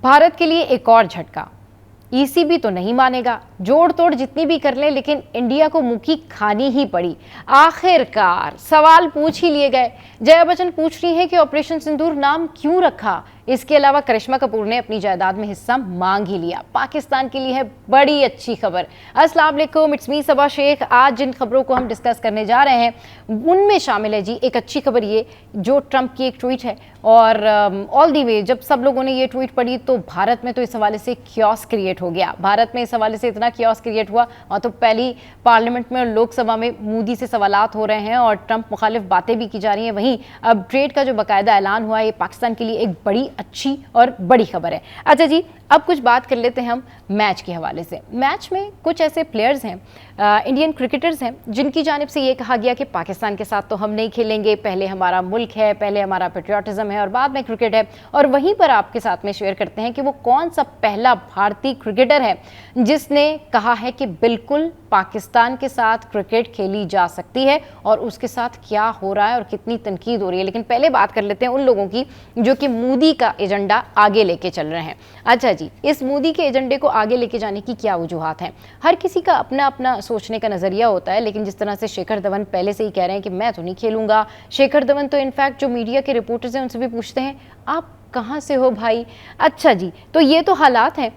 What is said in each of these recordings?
भारत के लिए एक और झटका। ईसीबी तो नहीं मानेगा, जोड़ तोड़ जितनी भी कर ले, लेकिन इंडिया को मुक्की खानी ही पड़ी। आखिरकार सवाल पूछ ही लिए गए। जया बच्चन पूछ रही हैं कि ऑपरेशन सिंदूर नाम क्यों रखा। इसके अलावा करिश्मा कपूर ने अपनी जायदाद में हिस्सा मांग ही लिया। पाकिस्तान के लिए है बड़ी अच्छी खबर। अस्सलाम वालेकुम, इट्स मी सबा शेख। आज जिन खबरों को हम डिस्कस करने जा रहे हैं उनमें शामिल है जी एक अच्छी खबर, ये जो ट्रंप की एक ट्वीट है। और ऑल दी वे जब सब लोगों ने ये ट्वीट पढ़ी तो भारत में तो इस हवाले से क्योस क्रिएट हो गया। भारत में इस हवाले से इतना क्योस क्रिएट हुआ और तो पहली पार्लियामेंट में और लोकसभा में मोदी से सवालात हो रहे हैं और ट्रंप मुखालिफ बातें भी की जा रही हैं। वहीं अब ट्रेड का जो बाकायदा ऐलान हुआ है, ये पाकिस्तान के लिए एक बड़ी अच्छी और बड़ी खबर है। अच्छा जी, अब कुछ बात कर लेते हैं हम मैच के हवाले से। मैच में कुछ ऐसे प्लेयर्स हैं, इंडियन क्रिकेटर्स हैं, जिनकी जानिब से ये कहा गया कि पाकिस्तान के साथ तो हम नहीं खेलेंगे, पहले हमारा मुल्क है, पहले हमारा पेट्रियाटिज्म है और बाद में क्रिकेट है। और वहीं पर आपके साथ में शेयर करते हैं कि वो कौन सा पहला भारतीय क्रिकेटर है जिसने कहा है कि बिल्कुल पाकिस्तान के साथ क्रिकेट खेली जा सकती है और उसके साथ क्या हो रहा है और कितनी तनकीद हो रही है। लेकिन पहले बात कर लेते हैं उन लोगों की जो कि मोदी का एजेंडा आगे लेके चल रहे हैं। अच्छा जी, इस मोदी के एजेंडे को आगे लेके जाने की क्या वजूहात हैं? हर किसी का अपना अपना सोचने का नजरिया होता है, लेकिन जिस तरह से शेखर धवन पहले से ही कह रहे हैं कि मैं तो नहीं खेलूंगा। शेखर धवन तो इनफैक्ट जो मीडिया के रिपोर्टर्स हैं उनसे भी पूछते हैं आप कहाँ से हो भाई। अच्छा जी, तो ये तो हालात हैं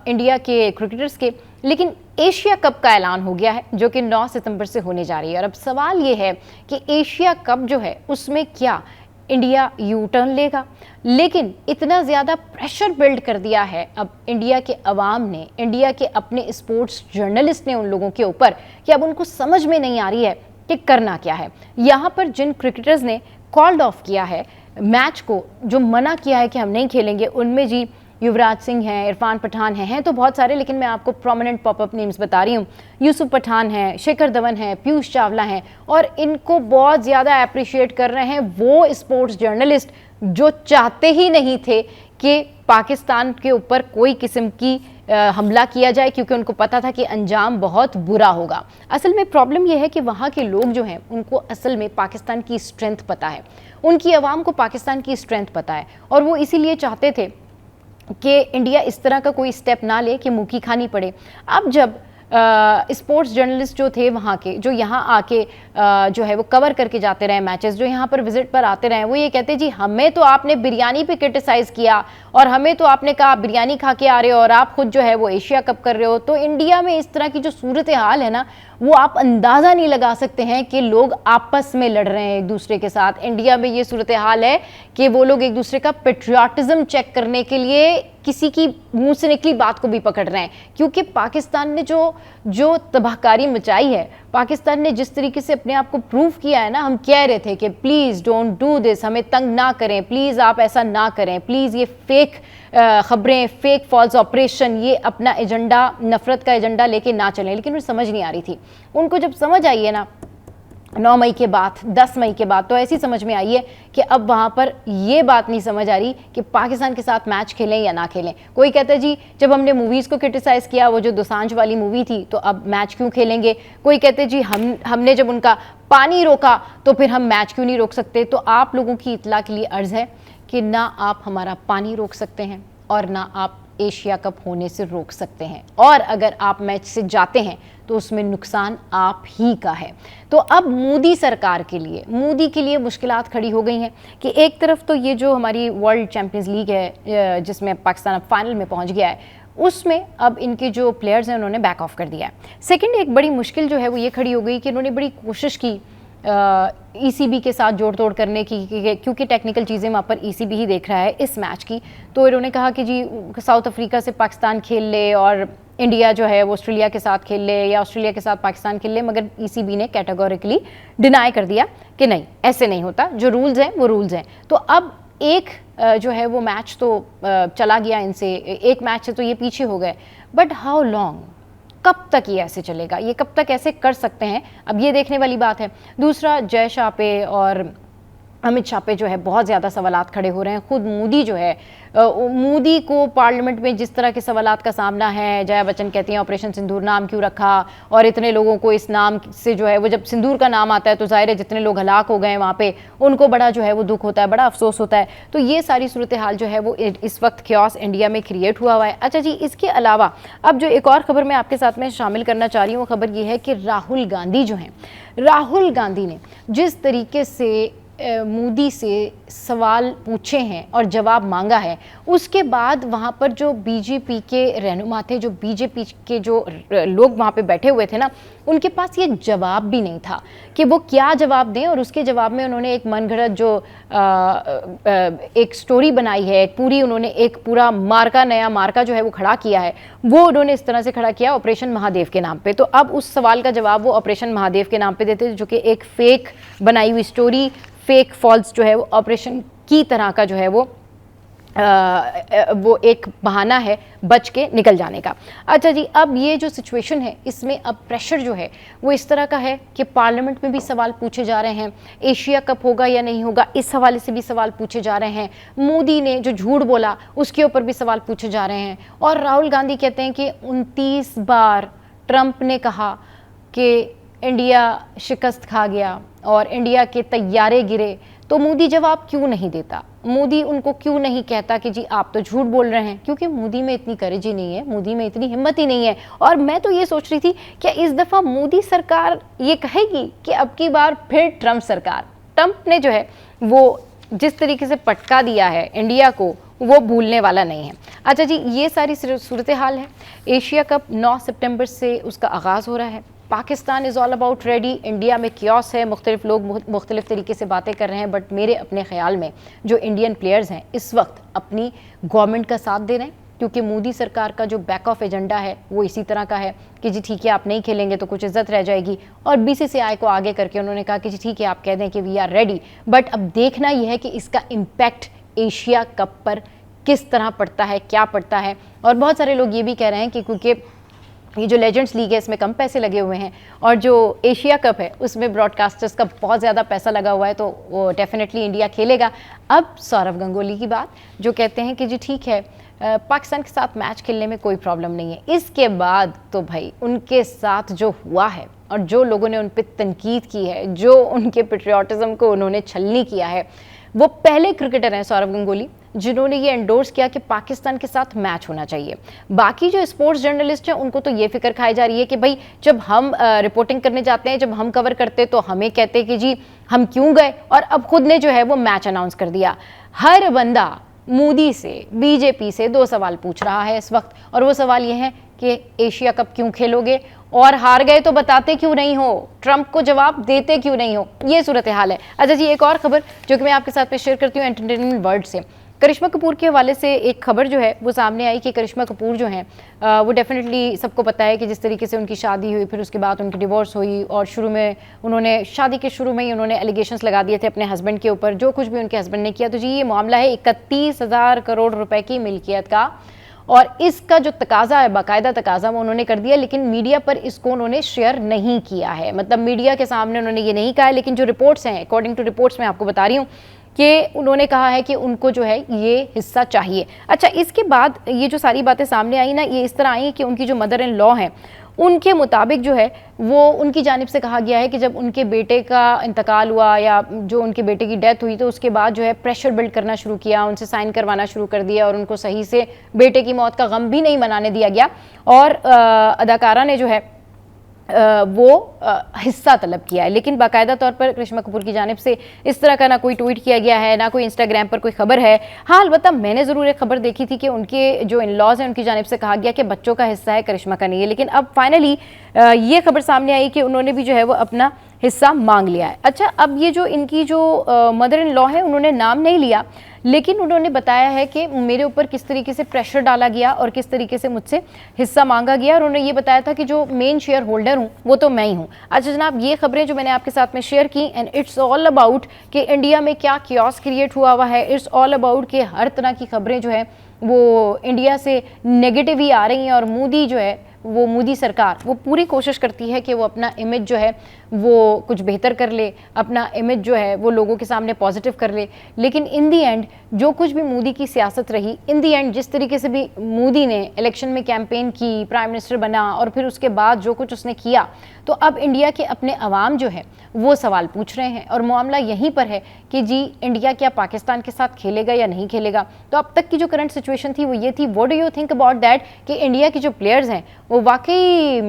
इंडिया के क्रिकेटर्स के। लेकिन एशिया कप का ऐलान हो गया है जो कि 9 सितंबर से होने जा रही है। और अब सवाल ये है कि एशिया कप जो है उसमें क्या इंडिया यू टर्न लेगा? लेकिन इतना ज़्यादा प्रेशर बिल्ड कर दिया है अब इंडिया के अवाम ने, इंडिया के अपने स्पोर्ट्स जर्नलिस्ट ने उन लोगों के ऊपर कि अब उनको समझ में नहीं आ रही है कि करना क्या है। यहाँ पर जिन क्रिकेटर्स ने कॉल्ड ऑफ किया है मैच को, जो मना किया है कि हम नहीं खेलेंगे, उनमें जी युवराज सिंह हैं, इरफान पठान हैं तो बहुत सारे, लेकिन मैं आपको प्रोमिनेंट पॉपअप नेम्स बता रही हूँ। यूसुफ पठान हैं, शेखर धवन हैं, पीयूष चावला हैं और इनको बहुत ज़्यादा अप्रिशिएट कर रहे हैं वो स्पोर्ट्स जर्नलिस्ट जो चाहते ही नहीं थे कि पाकिस्तान के ऊपर कोई किस्म की हमला किया जाए, क्योंकि उनको पता था कि अंजाम बहुत बुरा होगा। असल में प्रॉब्लम यह है कि वहाँ के लोग जो हैं उनको असल में पाकिस्तान की स्ट्रेंथ पता है, उनकी आवाम को पाकिस्तान की स्ट्रेंथ पता है और वो इसीलिए चाहते थे कि इंडिया इस तरह का कोई स्टेप ना ले कि मुक्की खानी पड़े। अब जब स्पोर्ट्स जर्नलिस्ट जो थे वहाँ के, जो यहाँ आके जो है वो कवर करके जाते रहे मैचेस, जो यहाँ पर विजिट पर आते रहे, वो ये कहते जी हमें तो आपने बिरयानी पे क्रिटिसाइज़ किया और हमें तो आपने कहा बिरयानी खा के आ रहे हो और आप खुद जो है वो एशिया कप कर रहे हो। तो इंडिया में इस तरह की जो सूरत हाल है ना, वो आप अंदाज़ा नहीं लगा सकते हैं कि लोग आपस में लड़ रहे हैं एक दूसरे के साथ। इंडिया में ये सूरत हाल है कि वो लोग एक दूसरे का पेट्रियाटिज्म चेक करने के लिए किसी की मुंह से निकली बात को भी पकड़ रहे हैं, क्योंकि पाकिस्तान ने जो तबाहकारी मचाई है, पाकिस्तान ने जिस तरीके से अपने आप को प्रूव किया है ना, हम कह रहे थे कि प्लीज़ डोंट डू दिस, हमें तंग ना करें, प्लीज़ आप ऐसा ना करें, प्लीज़ ये फेक खबरें, फेक फॉल्स ऑपरेशन, ये अपना एजेंडा, नफरत का एजेंडा लेके ना चलें। लेकिन उन्हें समझ नहीं आ रही थी। उनको जब समझ आई है ना 9 मई के बाद, 10 मई के बाद, तो ऐसी समझ में आई है कि अब वहाँ पर ये बात नहीं समझ आ रही कि पाकिस्तान के साथ मैच खेलें या ना खेलें। कोई कहता है जी जब हमने मूवीज़ को क्रिटिसाइज़ किया, वो जो दोसांझ वाली मूवी थी, तो अब मैच क्यों खेलेंगे। कोई कहते हैं जी हमने जब उनका पानी रोका तो फिर हम मैच क्यों नहीं रोक सकते। तो आप लोगों की इत्तला के लिए अर्ज़ है कि ना आप हमारा पानी रोक सकते हैं और ना आप एशिया कप होने से रोक सकते हैं, और अगर आप मैच से जाते हैं तो उसमें नुकसान आप ही का है। तो अब मोदी सरकार के लिए, मोदी के लिए मुश्किलात खड़ी हो गई हैं कि एक तरफ तो ये जो हमारी वर्ल्ड चैम्पियंस लीग है जिसमें पाकिस्तान अब फाइनल में पहुंच गया है, उसमें अब इनके जो प्लेयर्स हैं उन्होंने बैक ऑफ कर दिया है। सेकंड, एक बड़ी मुश्किल जो है वो ये खड़ी हो गई कि इन्होंने बड़ी कोशिश की ईसीबी के साथ जोड़ तोड़ करने की, क्योंकि टेक्निकल चीज़ें वहाँ पर ईसीबी ही देख रहा है इस मैच की। तो इन्होंने कहा कि जी साउथ अफ्रीका से पाकिस्तान खेल ले और इंडिया जो है वो ऑस्ट्रेलिया के साथ खेल ले या ऑस्ट्रेलिया के साथ पाकिस्तान खेल ले, मगर ईसीबी ने कैटेगोरिकली डिनाई कर दिया कि नहीं, ऐसे नहीं होता, जो रूल्स हैं वो रूल्स हैं। तो अब एक जो है वो मैच तो चला गया इनसे, एक मैच से तो ये पीछे हो गए, बट हाउ लॉन्ग, कब तक ये ऐसे चलेगा, ये कब तक ऐसे कर सकते हैं, अब ये देखने वाली बात है। दूसरा, जय शाह पे और अमित शाह पे जो है बहुत ज़्यादा सवालात खड़े हो रहे हैं। खुद मोदी जो है, मोदी को पार्लियामेंट में जिस तरह के सवालात का सामना है, जया बच्चन कहती हैं ऑपरेशन सिंदूर नाम क्यों रखा, और इतने लोगों को इस नाम से जो है वो, जब सिंदूर का नाम आता है तो जाहिर है जितने लोग हलाक हो गए वहाँ पे उनको बड़ा जो है वो दुख होता है, बड़ा अफसोस होता है। तो ये सारी सूरत हाल जो है वो इस वक्त क्योस इंडिया में क्रिएट हुआ है। अच्छा जी, इसके अलावा अब जो एक और खबर मैं आपके साथ में शामिल करना चाह रही हूँ, वो खबर ये है कि राहुल गांधी जो हैं, राहुल गांधी ने जिस तरीके से मोदी से सवाल पूछे हैं और जवाब मांगा है, उसके बाद वहाँ पर जो बीजेपी के रहनुमा थे, जो बीजेपी के जो लोग वहाँ पे बैठे हुए थे ना, उनके पास ये जवाब भी नहीं था कि वो क्या जवाब दें। और उसके जवाब में उन्होंने एक मनगढ़ंत जो एक स्टोरी बनाई है, पूरी उन्होंने एक पूरा मार्का, नया मार्का जो है वो खड़ा किया है, वो उन्होंने इस तरह से खड़ा किया ऑपरेशन महादेव के नाम पे। तो अब उस सवाल का जवाब वो ऑपरेशन महादेव के नाम पे देते, जो कि एक फेक बनाई हुई स्टोरी, फेक फॉल्स जो है वो ऑपरेशन की तरह का जो है वो एक बहाना है बच के निकल जाने का। अच्छा जी, अब ये जो सिचुएशन है, इसमें अब प्रेशर जो है वो इस तरह का है कि पार्लियामेंट में भी सवाल पूछे जा रहे हैं, एशिया कप होगा या नहीं होगा इस हवाले से भी सवाल पूछे जा रहे हैं, मोदी ने जो झूठ बोला उसके ऊपर भी सवाल पूछे जा रहे हैं, और राहुल गांधी कहते हैं कि 29 बार ट्रंप ने कहा कि इंडिया शिकस्त खा गया और इंडिया के तैयारे गिरे, तो मोदी जवाब क्यों नहीं देता? मोदी उनको क्यों नहीं कहता कि जी आप तो झूठ बोल रहे हैं? क्योंकि मोदी में इतनी करेज ही नहीं है, मोदी में इतनी हिम्मत ही नहीं है। और मैं तो ये सोच रही थी क्या इस दफ़ा मोदी सरकार ये कहेगी कि अब की बार फिर ट्रंप सरकार, ट्रंप ने जो है वो जिस तरीके से पटका दिया है इंडिया को, वो भूलने वाला नहीं है। अच्छा जी, ये सारी सूरत हाल है। एशिया कप 9 सितंबर से उसका आगाज़ हो रहा है। Pakistan is all about ready, India में क्योस है, मुख्तलिफ लोग मुख्तलिफ तरीके से बातें कर रहे हैं, बट मेरे अपने ख्याल में जो इंडियन प्लेयर्स हैं इस वक्त अपनी गवर्नमेंट का साथ दे रहे हैं, क्योंकि मोदी सरकार का जो बैक ऑफ एजेंडा है वो इसी तरह का है कि जी ठीक है आप नहीं खेलेंगे तो कुछ इज्जत रह जाएगी। और बीसीसीआई को आगे करके उन्होंने कहा कि जी ठीक है आप कह दें कि वी आर रेडी, बट अब देखना यह है कि इसका इम्पैक्ट एशिया कप पर किस तरह पड़ता है, क्या पड़ता है। और बहुत सारे लोग ये भी कह रहे हैं कि क्योंकि ये जो लेजेंड्स लीग है इसमें कम पैसे लगे हुए हैं और जो एशिया कप है उसमें ब्रॉडकास्टर्स का बहुत ज़्यादा पैसा लगा हुआ है, तो वो डेफिनेटली इंडिया खेलेगा। अब सौरव गंगोली की बात, जो कहते हैं कि जी ठीक है पाकिस्तान के साथ मैच खेलने में कोई प्रॉब्लम नहीं है। इसके बाद तो भाई उनके साथ जो हुआ है और जो लोगों ने उन पर तनकीद की है, जो उनके पेट्रियाटिज़म को उन्होंने छलनी किया है, वो पहले क्रिकेटर हैं सौरव गंगोली जिन्होंने ये एंडोर्स किया कि पाकिस्तान के साथ मैच होना चाहिए। बाकी जो स्पोर्ट्स जर्नलिस्ट हैं उनको तो ये फिक्र खाई जा रही है कि भाई जब हम रिपोर्टिंग करने जाते हैं, जब हम कवर करते तो हमें कहते कि जी हम क्यों गए, और अब खुद ने जो है वो मैच अनाउंस कर दिया। हर बंदा मोदी से, बीजेपी से 2 सवाल पूछ रहा है इस वक्त, और वो सवाल ये है कि एशिया कप क्यों खेलोगे, और हार गए तो बताते क्यों नहीं हो, ट्रंप को जवाब देते क्यों नहीं हो। ये सूरत हाल है। अच्छा जी, एक और खबर जो कि मैं आपके साथ में शेयर करती हूँ एंटरटेनमेंट वर्ल्ड से। करिश्मा कपूर के हवाले से एक खबर जो है वो सामने आई कि करिश्मा कपूर जो हैं वो डेफिनेटली सबको पता है कि जिस तरीके से उनकी शादी हुई, फिर उसके बाद उनकी डिवोर्स हुई, और शुरू में उन्होंने शादी के शुरू में ही उन्होंने एलिगेशंस लगा दिए थे अपने हस्बैंड के ऊपर, जो कुछ भी उनके हस्बैंड ने किया। तो जी ये मामला है 31,000 करोड़ रुपए की मिल्कियत का, और इसका जो तकाजा है, बाकायदा तकाजा, वो उन्होंने कर दिया, लेकिन मीडिया पर इसको उन्होंने शेयर नहीं किया है। मतलब मीडिया के सामने उन्होंने ये नहीं कहा है, लेकिन जो रिपोर्ट्स हैं, अकॉर्डिंग टू रिपोर्ट्स मैं आपको बता रही हूँ कि उन्होंने कहा है कि उनको जो है ये हिस्सा चाहिए। अच्छा, इसके बाद ये जो सारी बातें सामने आई ना, ये इस तरह आई कि उनकी जो मदर इन लॉ हैं उनके मुताबिक जो है वो उनकी जानिब से कहा गया है कि जब उनके बेटे का इंतकाल हुआ या जो उनके बेटे की डेथ हुई, तो उसके बाद जो है प्रेशर बिल्ड करना शुरू किया, उनसे साइन करवाना शुरू कर दिया, और उनको सही से बेटे की मौत का गम भी नहीं मनाने दिया गया, और अदाकारा ने जो है वो हिस्सा तलब किया है। लेकिन बाकायदा तौर पर करिश्मा कपूर की जानिब से इस तरह का ना कोई ट्वीट किया गया है, ना कोई इंस्टाग्राम पर कोई खबर है। हाँ, अलबत्ता मैंने ज़रूर एक खबर देखी थी कि उनके जो इन लॉज हैं उनकी जानिब से कहा गया कि बच्चों का हिस्सा है, करिश्मा का नहीं है। लेकिन अब फाइनली ये खबर सामने आई कि उन्होंने भी जो है वो अपना हिस्सा मांग लिया है। अच्छा, अब ये जो इनकी जो मदर इन लॉ है उन्होंने नाम नहीं लिया, लेकिन उन्होंने बताया है कि मेरे ऊपर किस तरीके से प्रेशर डाला गया और किस तरीके से मुझसे हिस्सा मांगा गया, और उन्होंने ये बताया था कि जो मेन शेयर होल्डर हूँ वो तो मैं ही हूँ। अच्छा जनाब, ये खबरें जो मैंने आपके साथ में शेयर की, एंड इट्स ऑल अबाउट कि इंडिया में क्या क्योस क्रिएट हुआ है। इट्स ऑल अबाउट कि हर तरह की खबरें जो है वो इंडिया से नेगेटिव ही आ रही हैं, और मोदी जो है वो मोदी सरकार वो पूरी कोशिश करती है कि वो अपना इमेज जो है वो कुछ बेहतर कर ले, अपना इमेज जो है वो लोगों के सामने पॉजिटिव कर ले। लेकिन इन दी एंड जो कुछ भी मोदी की सियासत रही, इन दी एंड जिस तरीके से भी मोदी ने इलेक्शन में कैंपेन की, प्राइम मिनिस्टर बना और फिर उसके बाद जो कुछ उसने किया, तो अब इंडिया के अपने अवाम जो है वो सवाल पूछ रहे हैं। और मामला यहीं पर है कि जी इंडिया क्या पाकिस्तान के साथ खेलेगा या नहीं खेलेगा। तो अब तक की जो करंट सिचुएशन थी वो ये थी। What do you think about that कि इंडिया के जो प्लेयर्स हैं वो वाकई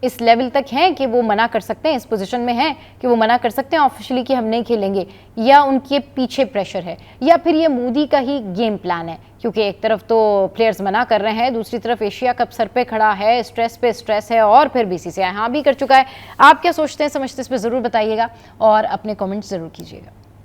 इस लेवल तक हैं कि वो मना कर सकते हैं, इस पोजीशन में हैं कि वो मना कर सकते हैं ऑफिशियली कि हम नहीं खेलेंगे, या उनके पीछे प्रेशर है, या फिर ये मोदी का ही गेम प्लान है? क्योंकि एक तरफ तो प्लेयर्स मना कर रहे हैं, दूसरी तरफ एशिया कप सर पे खड़ा है, स्ट्रेस पे स्ट्रेस है, और फिर बीसीसीआई हाँ भी कर चुका है। आप क्या सोचते हैं, समझते हैं, इस पर ज़रूर बताइएगा और अपने कमेंट्स ज़रूर कीजिएगा।